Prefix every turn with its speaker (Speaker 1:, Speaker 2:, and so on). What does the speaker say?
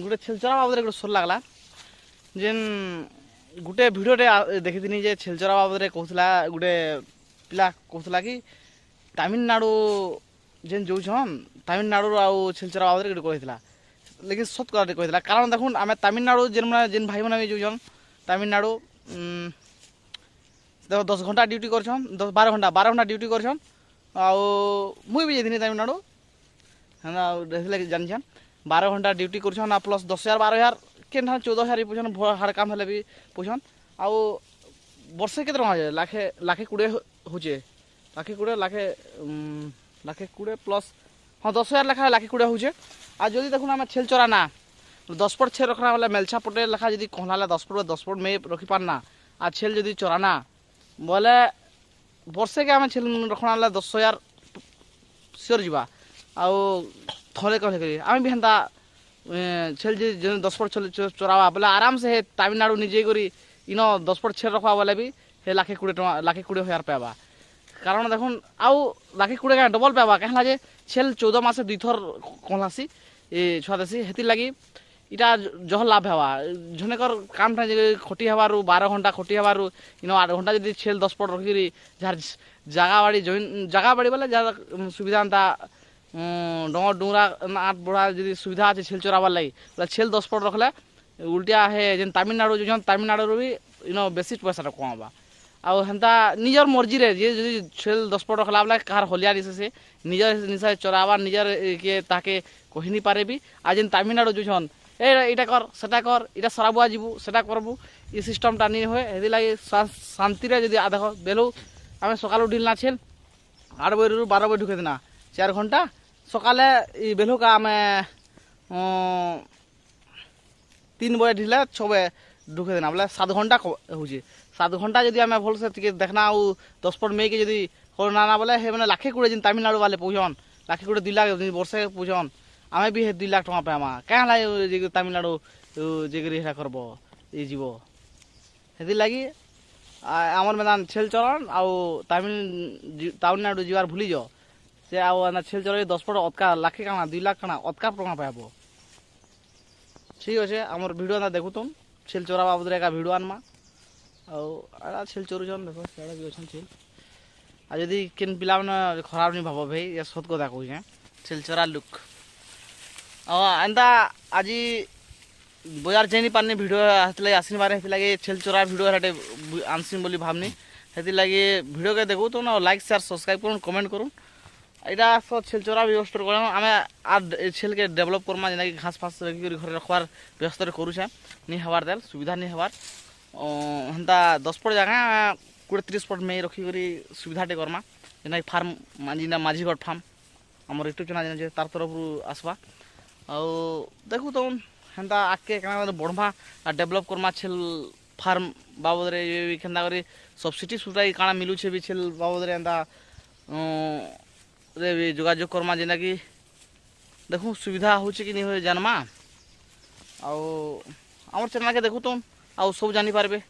Speaker 1: गोटे छेलचरा बाबद गोटे सोर लगला जेन गोटे भिडियोटे देखी जे छेलचरा बाबद कहला गोटे पिला कहला कि तमिलनाडु जेन जाऊन तमिलनाडु आउ छेलचरा बाबद गोटे कहला लेकिन सत कथा कहला कारण देखुन आम तमिलनाडु जेन भाई मैंने जाऊन तमिलनाडु देख 10 घंटा ड्यूटी कर 12 घंटा ड्यूटी कर मुई भी जाइनी तमिलनाडु है जान 12 घंटा ड्यूटी कर प्लस 10,000 12,000 के 14,000 पूछन हाड़ काम हेले भी पूछन आउ वर्षे के लाखे 20 होचे लाखे 20 प्लस हाँ 10,000 लेखा लाखे 20 होचे आ जदि देखुन आम छेल चरा ना 10 फुट छेल रखना बोले मेलछा पटे लेखा जब कहला 10 फुट में रखी पारना आ छेल जदि चराना बोले वर्षे के आम छेल रखना 10,000 सियोर जावा आउ थले कहले करी आम भी हेन्ता छेल जो 10 फुट चरावा बोले आराम से तमिलनाडु निजे करी इन 10 फुट छेल रखवा बोले भी हे लाखे 20,000 पावा कारण देखुन आउ लाखे 20 डबल पावा कहला जे छेल 14 मासे 2 थर कहलासी ए छुआ देसी हेति लगी इटा जह लाभ हवा झनेकर काम खटी हबारू 12 घंटा खटी हबारू इन 8 घंटा जब छेल 10 फुट रखी जार जगह बाड़ी बोले जार सुविधा अंता डोंगर डुंगरा आठ बड़ा जी सुविधा अच्छे छेल चराबार लगी बोले छेल 10 फुट रखले उल्टिया है जेन तमिलनाडु जो तमिलनाडु भी इन बेसी पैसा कमाबा आउ हेन्ता निजर मर्जी रे जे जदि छेल 10 फुट रखला बोले कार हलिया निशे से निजर निशा चराबा निजर के ताके कहि नि पारे भी आ जेन तमिलनाडु जो एटा कर सेटा कर इटा सराबुआ जीवु सेटा करबु ये सिस्टमटा नहीं हुए हेदि लगी शांति रे जदि देख बेलु आम सकाल उठिलना छेल 8 बजे 12 बजे ढुके देना 4 घंटा सकाले बेलु का आम 3 बजे ढिले 6 बजे ढुके देना बोले 7 घंटा हो 7 घंटा जदि आम भल से देखना आउ 10 फुट मे के जदि करना बोले हे मैंने लाखे 20 जिन तमिलनाडु वाले पूछन लाखे 20 2 लाख वर्षे पूछन आमे भी 2 लाख टका पामा क्या तमिलनाडु जेकरी करब ये जीव हेति लगी आमर मैदान छेल चलन आउ तमिलनाडु जीवार भूली जाओ से आउ छेल चल 10 फुट अतका लाखे काना 2 लाख काना अतका टका पाब ठीक अच्छे आमर भिडियो देखु तुम छेल चोरा बाबद एक भिडियो आनमा आउ छेल चोरुन देख सीढ़े भी अच्छे छेल आ जदि केन पिला मैंने खराब नहीं भाव भाई या सत कथा कहे छेल चोरा लुक एंता आज बजार जाई पारनी भिडियो हाथ आसनी बारे लगे छेल चोरा भिडियो हाटे आनसी बोली भावनी हेती लगे भिडियो के देखो तो ना लाइक शेयर सब्सक्राइब करूँ कमेंट करूँ यहाँ सब छेल चोरा व्यवस्था कर आम आ छेल के डेभलप करमा जेना घास फास रखी घर रखबार व्यवस्था करूछे नहीं हबार देल सुविधा नहीं हबार हेन्ता 10 फुट जगह 20-30 फुट में रखी सुविधाटे करमा जेना फार्म माझीगढ़ फार्म आमर यूट्यूब चैनल तार तरफ आसवा आउ देखु तो हेन्ता आगे बढ़मा डेभलप करमा छेल फार्म बाबद के सब्सिडी सुविधा काଣା मिलूचे भी छेल बाबद एंता रे भी जोगाजोग करमा जेना कि देखू सुविधा होचे कि नहीं हो जानमा आउ आमर चैनल के देखु तुम आउ सब जानी पारबे।